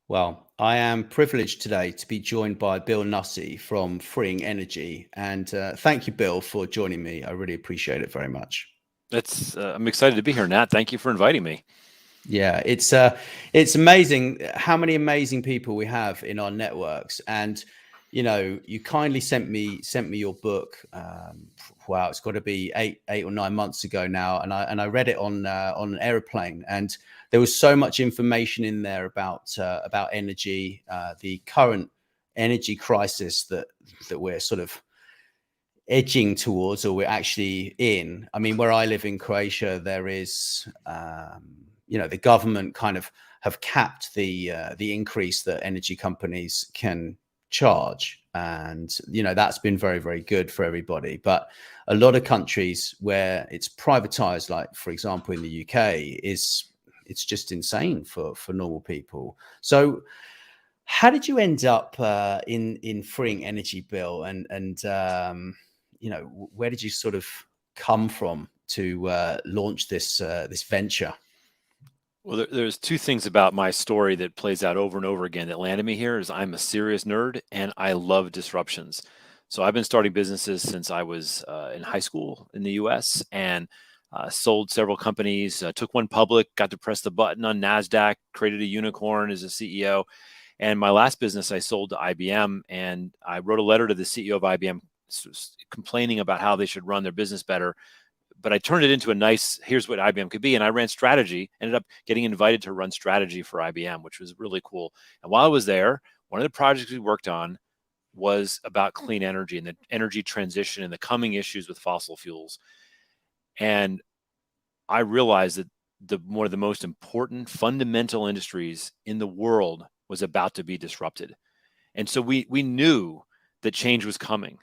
Well, I am privileged today to be joined by Bill Nussey from Freeing Energy. And thank you, Bill, for joining me. I really appreciate it very much. I'm excited to be here, Nat. Thank you for inviting me. Yeah, it's amazing how many amazing people we have in our networks. And you kindly sent me your book. Wow, it's got to be eight or 9 months ago now, and I read it on an airplane, and there was so much information in there about energy, the current energy crisis that we're sort of edging towards, or we're actually in. I mean, where I live in Croatia, there is, the government kind of have capped the increase that energy companies can charge, and that's been very, very good for everybody. But a lot of countries where it's privatized, like for example in the UK, it's just insane for normal people. So how did you end up in Freeing Energy, Bill? And where did you sort of come from to launch this venture? Well, there's two things about my story that plays out over and over again that landed me here is I'm a serious nerd and I love disruptions. So I've been starting businesses since I was in high school in the U.S. and sold several companies. Took one public, got to press the button on Nasdaq, created a unicorn as a CEO. And my last business I sold to IBM, and I wrote a letter to the CEO of IBM complaining about how they should run their business better, but I turned it into a nice, here's what IBM could be. And I ran strategy, ended up getting invited to run strategy for IBM, which was really cool. And while I was there, one of the projects we worked on was about clean energy and the energy transition and the coming issues with fossil fuels. And I realized that one of the most important fundamental industries in the world was about to be disrupted. And so we knew that change was coming.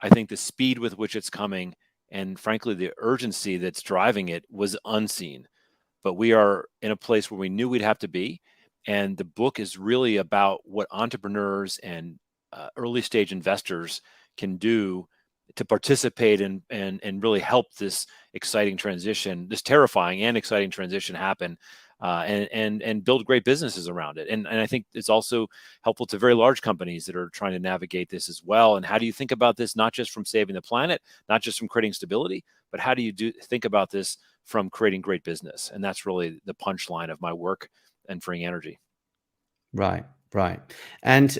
I think the speed with which it's coming and frankly, the urgency that's driving it was unseen. But we are in a place where we knew we'd have to be. And the book is really about what entrepreneurs and early stage investors can do to participate and really help this exciting transition, this terrifying and exciting transition happen, and build great businesses around it. And I think it's also helpful to very large companies that are trying to navigate this as well. And how do you think about this, not just from saving the planet, not just from creating stability, but how do you think about this from creating great business? And that's really the punchline of my work and Freeing Energy. Right, right. And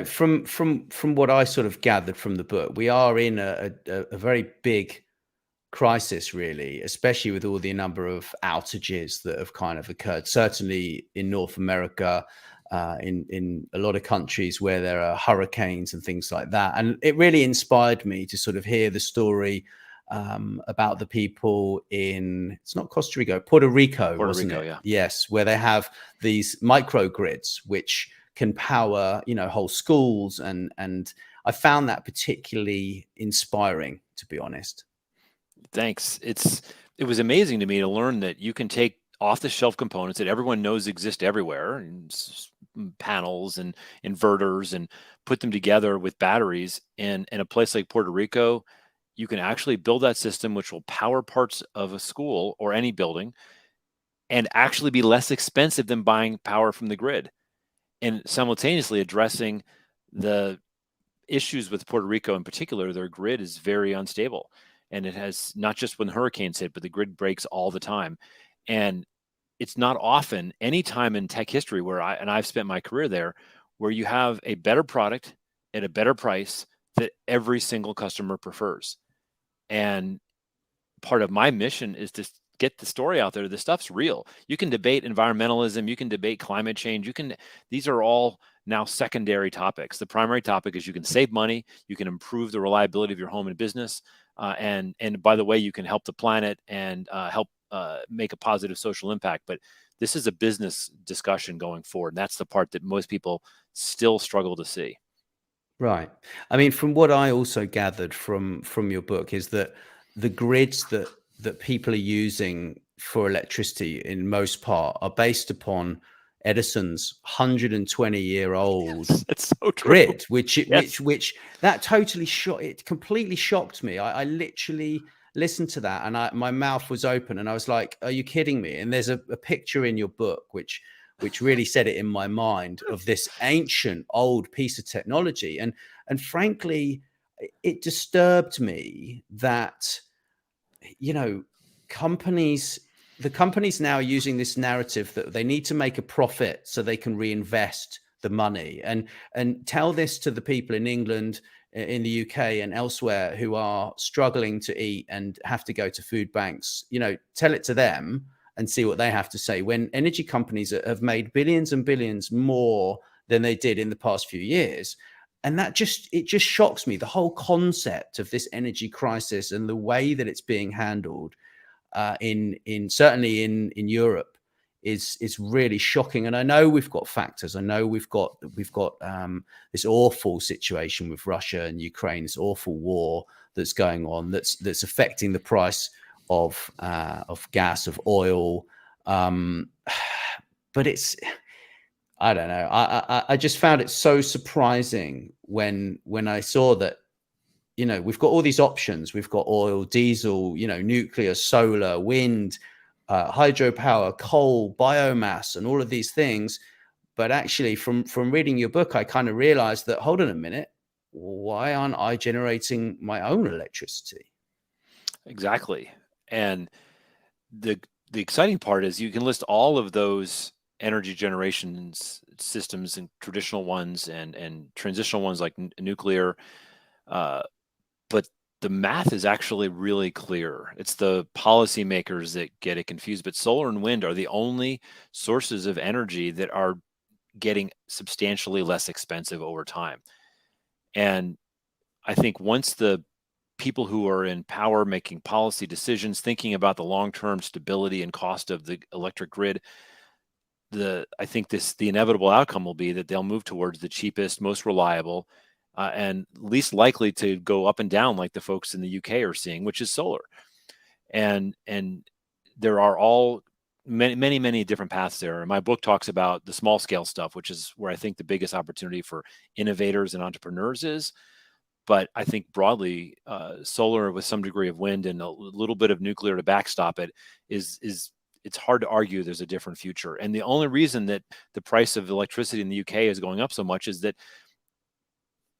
from what I sort of gathered from the book, we are in a very big crisis, really, especially with all the number of outages that have kind of occurred, certainly in North America, in a lot of countries where there are hurricanes and things like that. And it really inspired me to sort of hear the story about the people in, it's not Costa Rica, Puerto Rico, Puerto wasn't Rico, it? yeah. Yes, where they have these microgrids which can power, whole schools, and I found that particularly inspiring, to be honest. Thanks. It was amazing to me to learn that you can take off the shelf components that everyone knows exist everywhere, and panels and inverters, and put them together with batteries. And in a place like Puerto Rico, you can actually build that system which will power parts of a school or any building and actually be less expensive than buying power from the grid, and simultaneously addressing the issues with Puerto Rico in particular. Their grid is very unstable, and it has not just when hurricanes hit, but the grid breaks all the time. And it's not often any time in tech history where I've spent my career there, where you have a better product at a better price that every single customer prefers. And part of my mission is to get the story out there. This stuff's real. You can debate environmentalism, you can debate climate change, these are all now secondary topics. The primary topic is you can save money, you can improve the reliability of your home and business, and by the way, you can help the planet and help make a positive social impact. But this is a business discussion going forward, and that's the part that most people still struggle to see. Right. I mean, from what I also gathered from your book is that the grids that people are using for electricity in most part are based upon Edison's 120-year-old Yes, it's so true. grid, which Yes. that totally it completely shocked me. I literally listened to that, and my mouth was open, and I was like, "Are you kidding me?" And there's a picture in your book which which really set it in my mind of this ancient old piece of technology. And frankly, it disturbed me that, you know, the companies now are using this narrative that they need to make a profit so they can reinvest the money, and tell this to the people in England, in the UK and elsewhere who are struggling to eat and have to go to food banks. You know, tell it to them and see what they have to say, when energy companies have made billions and billions more than they did in the past few years. And it just shocks me, the whole concept of this energy crisis and the way that it's being handled certainly in Europe is really shocking. And I know we've got factors. I know we've got this awful situation with Russia and Ukraine, this awful war that's going on, that's affecting the price of gas, of oil. But I don't know. I just found it so surprising when I saw that, you know, we've got all these options. We've got oil, diesel, you know, nuclear, solar, wind, hydropower, coal, biomass, and all of these things. But actually, from reading your book, I kind of realized that, hold on a minute, why aren't I generating my own electricity? Exactly. And the exciting part is you can list all of those energy generation systems, and traditional ones and transitional ones like nuclear. But the math is actually really clear. It's the policymakers that get it confused. But solar and wind are the only sources of energy that are getting substantially less expensive over time. And I think once the people who are in power making policy decisions, thinking about the long-term stability and cost of the electric grid, I think the inevitable outcome will be that they'll move towards the cheapest, most reliable, and least likely to go up and down like the folks in the UK are seeing, which is solar. And there are many different paths there. And my book talks about the small scale stuff, which is where I think the biggest opportunity for innovators and entrepreneurs is. But I think broadly, solar with some degree of wind and a little bit of nuclear to backstop it is it's hard to argue there's a different future. And the only reason that the price of electricity in the UK is going up so much is that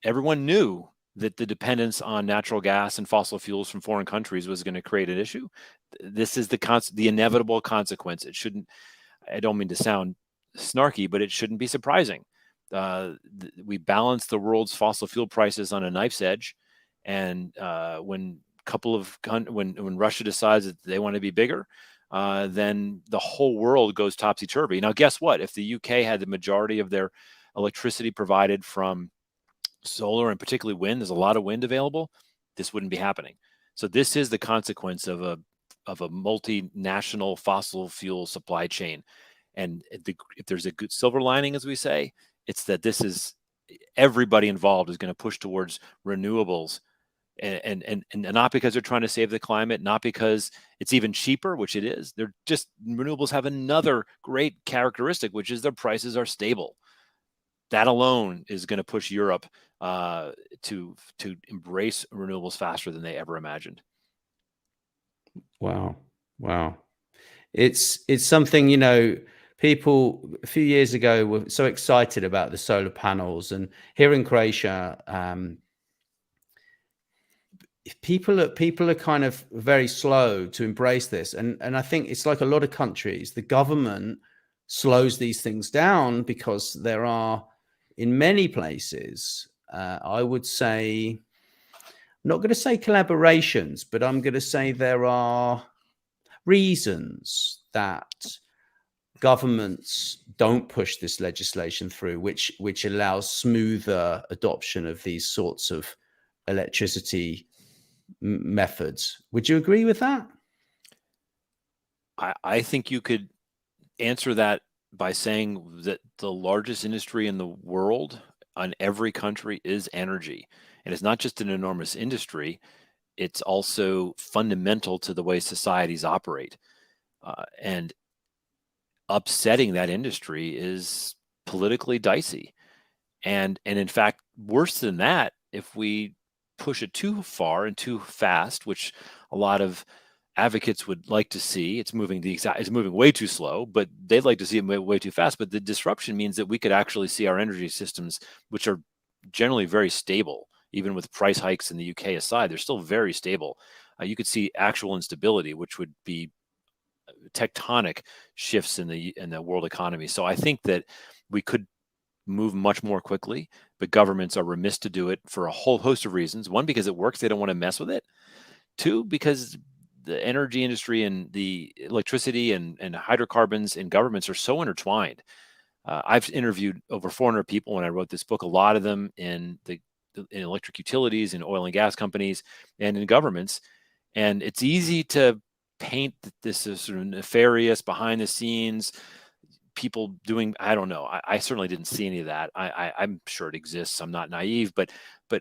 everyone knew that the dependence on natural gas and fossil fuels from foreign countries was going to create an issue. This is the inevitable consequence. It shouldn't, I don't mean to sound snarky, but it shouldn't be surprising. We balance the world's fossil fuel prices on a knife's edge. And when Russia decides that they want to be bigger, then the whole world goes topsy-turvy. Now, guess what? If the UK had the majority of their electricity provided from solar and particularly wind, there's a lot of wind available, this wouldn't be happening. So this is the consequence of a multinational fossil fuel supply chain. And if there's a good silver lining, as we say, it's that everybody involved is going to push towards renewables, and not because they're trying to save the climate, not because it's even cheaper, which it is. They're just, renewables have another great characteristic, which is their prices are stable. That alone is going to push Europe to embrace renewables faster than they ever imagined. Wow. It's something, you know, people a few years ago were so excited about the solar panels, and here in Croatia, people are kind of very slow to embrace this. And I think it's like a lot of countries, the government slows these things down because there are, in many places, I would say, I'm not going to say collaborations, but I'm going to say there are reasons that governments don't push this legislation through, which allows smoother adoption of these sorts of electricity methods. Would you agree with that? I think you could answer that by saying that the largest industry in the world on every country is energy. And it's not just an enormous industry, it's also fundamental to the way societies operate. And upsetting that industry is politically dicey. And in fact, worse than that, if we push it too far and too fast, which a lot of advocates would like to see. It's moving way too slow, but they'd like to see it way too fast. But the disruption means that we could actually see our energy systems, which are generally very stable, even with price hikes in the UK aside, they're still very stable. You could see actual instability, which would be tectonic shifts in the world economy. So I think that we could move much more quickly, but governments are remiss to do it for a whole host of reasons. One, because it works, they don't want to mess with it. Two, because the energy industry and the electricity and hydrocarbons in governments are so intertwined. I've interviewed over 400 people when I wrote this book, a lot of them in electric utilities, in oil and gas companies, and in governments. And it's easy to paint this as sort of nefarious, behind the scenes, people doing, I don't know. I certainly didn't see any of that. I'm sure it exists. I'm not naive, but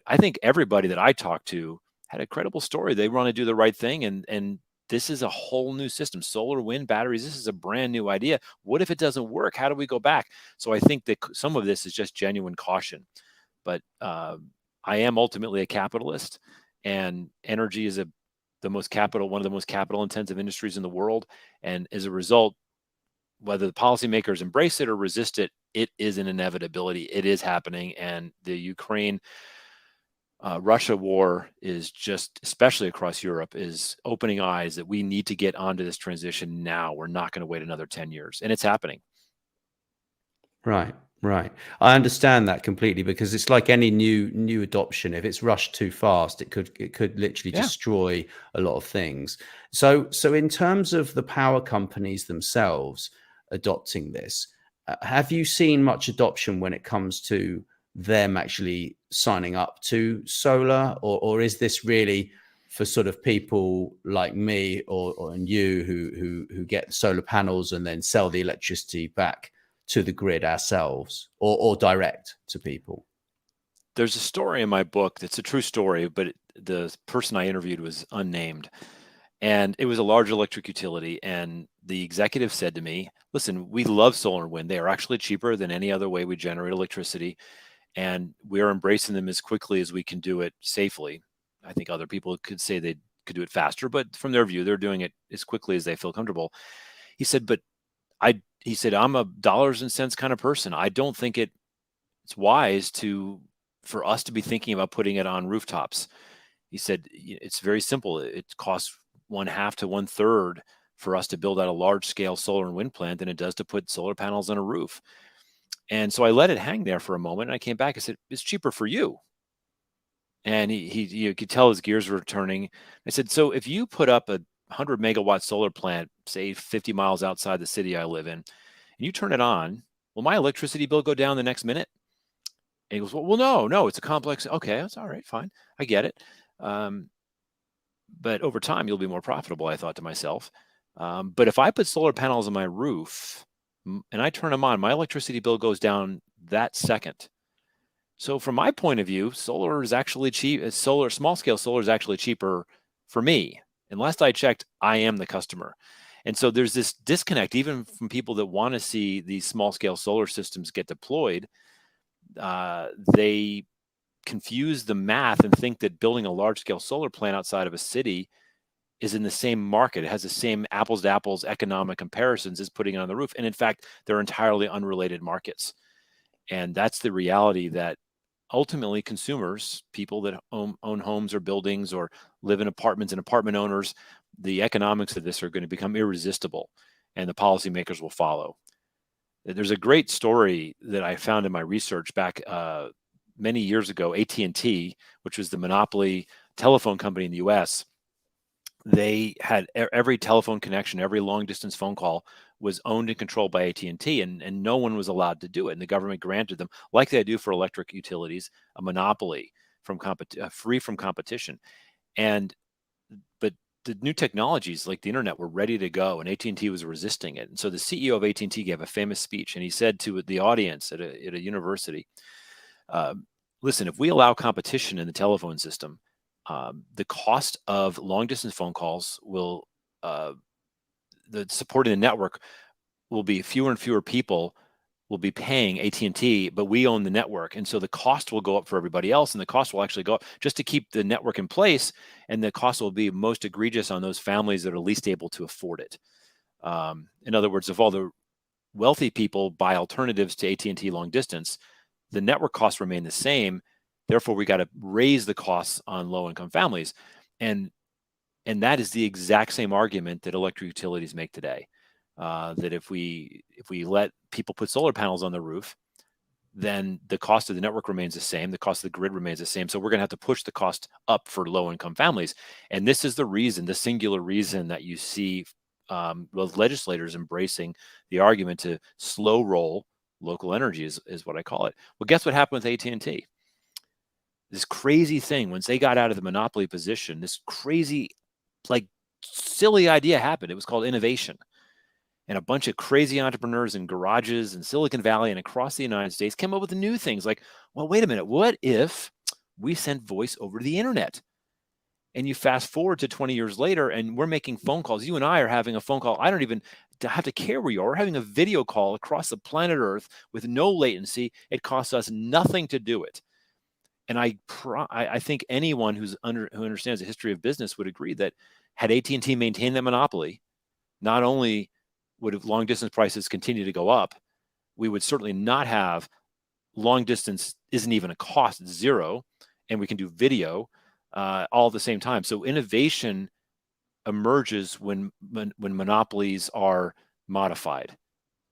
I think everybody that I talked to had a credible story. They want to do the right thing, and this is a whole new system. Solar, wind, batteries. This is a brand new idea. What if it doesn't work? How do we go back? So I think that some of this is just genuine caution. But I am ultimately a capitalist, and energy is one of the most capital intensive industries in the world. And as a result, whether the policymakers embrace it or resist it, it is an inevitability. It is happening. And the Ukraine Russia war is just, especially across Europe, is opening eyes that we need to get onto this transition now. We're not going to wait another 10 years. And it's happening. Right, right. I understand that completely, because it's like any new adoption. If it's rushed too fast, it could literally Yeah. destroy a lot of things. So in terms of the power companies themselves adopting this, have you seen much adoption when it comes to them actually signing up to solar, or is this really for sort of people like me or and you who get solar panels and then sell the electricity back to the grid ourselves, or direct to people? There's a story in my book that's a true story, but the person I interviewed was unnamed. And it was a large electric utility. And the executive said to me, listen, we love solar and wind. They are actually cheaper than any other way we generate electricity. And we are embracing them as quickly as we can do it safely. I think other people could say they could do it faster, but from their view, they're doing it as quickly as they feel comfortable. He said, but he said, I'm a dollars and cents kind of person. I don't think it's wise for us to be thinking about putting it on rooftops. He said, it's very simple. It costs 1/2 to 1/3 for us to build out a large scale solar and wind plant than it does to put solar panels on a roof. And so I let it hang there for a moment. And I came back and said, it's cheaper for you. And you could tell his gears were turning. I said, so if you put up a 100 megawatt solar plant, say 50 miles outside the city I live in, and you turn it on, will my electricity bill go down the next minute? And he goes, well, no, it's a complex. Okay, that's all right, fine. I get it. But over time, you'll be more profitable, I thought to myself. But if I put solar panels on my roof and I turn them on, my electricity bill goes down that second. So from my point of view, solar is actually cheap. Small scale solar is actually cheaper for me. And last I checked, I am the customer. And so there's this disconnect, even from people that want to see these small scale solar systems get deployed. They confuse the math and think that building a large scale solar plant outside of a city is in the same market. It has the same apples to apples economic comparisons as putting it on the roof. And in fact, they're entirely unrelated markets. And that's the reality that ultimately consumers, people that own homes or buildings or live in apartments, and apartment owners, the economics of this are going to become irresistible, and the policymakers will follow. There's a great story that I found in my research back many years ago. AT&T, which was the monopoly telephone company in the US, they had every telephone connection, every long distance phone call was owned and controlled by AT&T, and no one was allowed to do it. And the government granted them, like they do for electric utilities, a monopoly free from competition. But the new technologies like the internet were ready to go, and AT&T was resisting it. And so the CEO of AT&T gave a famous speech, and he said to the audience at a university, listen, if we allow competition in the telephone system, the cost of long distance phone calls will, the supporting the network will be fewer and fewer people will be paying AT&T, but we own the network. And so the cost will go up for everybody else, and the cost will actually go up just to keep the network in place. And the cost will be most egregious on those families that are least able to afford it. In other words, if all the wealthy people buy alternatives to AT&T long distance, the network costs remain the same. Therefore, we got to raise the costs on low-income families. And that is the exact same argument that electric utilities make today. That if we let people put solar panels on the roof, then the cost of the network remains the same. The cost of the grid remains the same. So we're going to have to push the cost up for low-income families. And this is the reason, the singular reason that you see legislators embracing the argument to slow roll local energy is what I call it. Well, guess what happened with AT&T? This crazy thing, once they got out of the monopoly position, this crazy, like, silly idea happened. It was called innovation. And a bunch of crazy entrepreneurs in garages in Silicon Valley and across the United States came up with new things like, well, wait a minute, what if we sent voice over the internet? And you fast forward to 20 years later, and we're making phone calls. You and I are having a phone call. I don't even have to care where you are. We're having a video call across the planet Earth with no latency. It costs us nothing to do it. And I think anyone who understands the history of business would agree that had AT&T maintained that monopoly, not only would have long distance prices continue to go up, we would certainly not have long distance isn't even a cost, it's zero, and we can do video all at the same time. So innovation emerges when monopolies are modified.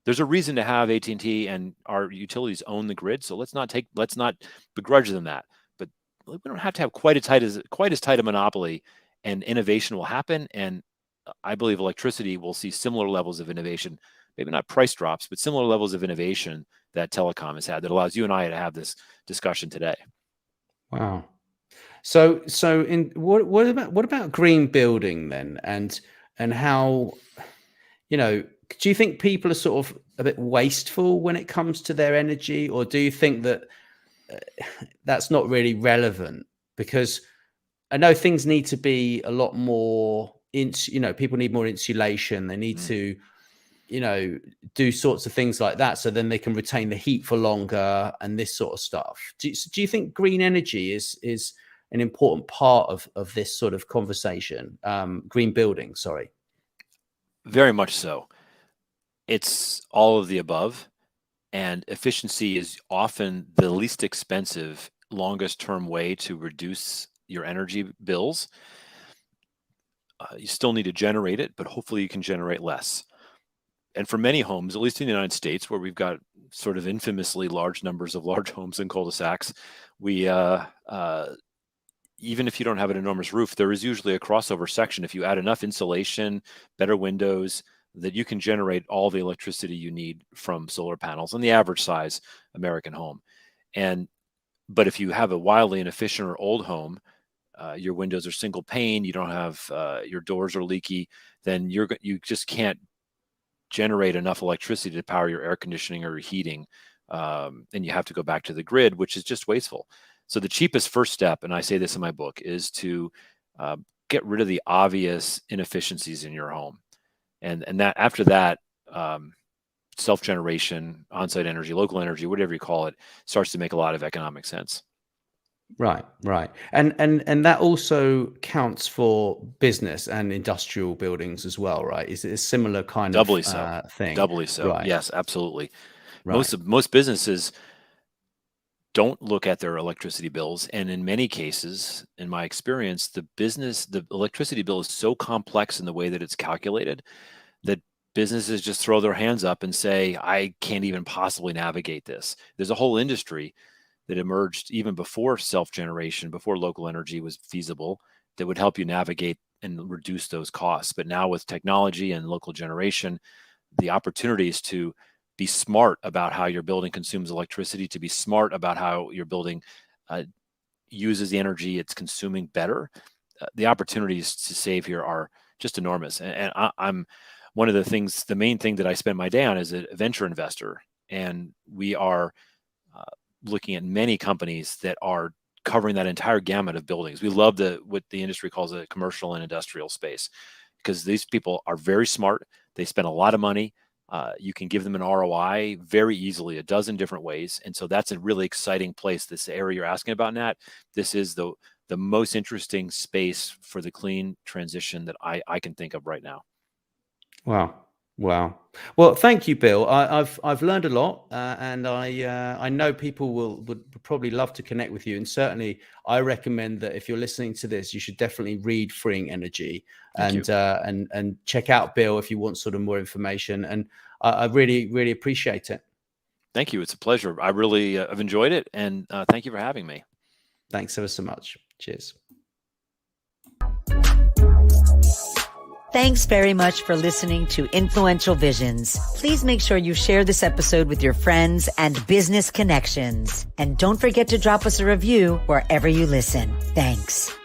There's a reason to have AT&T and our utilities own the grid. So let's not begrudge them that. But we don't have to have quite as tight a monopoly, and innovation will happen. And I believe electricity will see similar levels of innovation, maybe not price drops, but similar levels of innovation that telecom has had that allows you and I to have this discussion today. Wow. So what about green building then, and how, do you think people are sort of a bit wasteful when it comes to their energy, or do you think that that's not really relevant? Because I know things need to be a lot more people need more insulation. They need to, do sorts of things like that, so then they can retain the heat for longer and this sort of stuff. Do you think green energy is an important part of this sort of conversation? Green building, sorry. Very much so. It's all of the above, and efficiency is often the least expensive, longest term way to reduce your energy bills. You still need to generate it, but hopefully you can generate less. And for many homes, at least in the United States, where we've got sort of infamously large numbers of large homes in cul-de-sacs, we even if you don't have an enormous roof, there is usually a crossover section. If you add enough insulation, better windows, that you can generate all the electricity you need from solar panels in the average size American home. But if you have a wildly inefficient or old home, your windows are single pane, you don't have your doors are leaky, then you just can't generate enough electricity to power your air conditioning or your heating, and you have to go back to the grid, which is just wasteful. So the cheapest first step, and I say this in my book, is to get rid of the obvious inefficiencies in your home, and that after that, self-generation, on-site energy, local energy, whatever you call it, starts to make a lot of economic sense. Right. And that also counts for business and industrial buildings as well, right? Is it a similar kind Doubly of so. thing? Doubly so. Right. Yes, absolutely. Right. Most businesses don't look at their electricity bills, and in many cases, in my experience, the electricity bill is so complex in the way that it's calculated that businesses just throw their hands up and say, I can't even possibly navigate this. There's a whole industry that emerged even before self-generation, before local energy was feasible, that would help you navigate and reduce those costs. But now with technology and local generation, the opportunities to be smart about how your building consumes electricity, to be smart about how your building uses the energy it's consuming better, the opportunities to save here are just enormous. And I'm one of the main thing that I spend my day on is a venture investor. And we are looking at many companies that are covering that entire gamut of buildings. We love what the industry calls a commercial and industrial space, because these people are very smart. They spend a lot of money You can give them an ROI very easily, a dozen different ways. And so that's a really exciting place. This area you're asking about, Nat, this is the most interesting space for the clean transition that I can think of right now. Wow. Wow. Well, thank you, Bill. I've learned a lot, and I know people would probably love to connect with you. And certainly, I recommend that if you're listening to this, you should definitely read Freeing Energy and check out Bill if you want sort of more information. And I really appreciate it. Thank you. It's a pleasure. I really have enjoyed it, and thank you for having me. Thanks ever so much. Cheers. Thanks very much for listening to Influential Visions. Please make sure you share this episode with your friends and business connections. And don't forget to drop us a review wherever you listen. Thanks.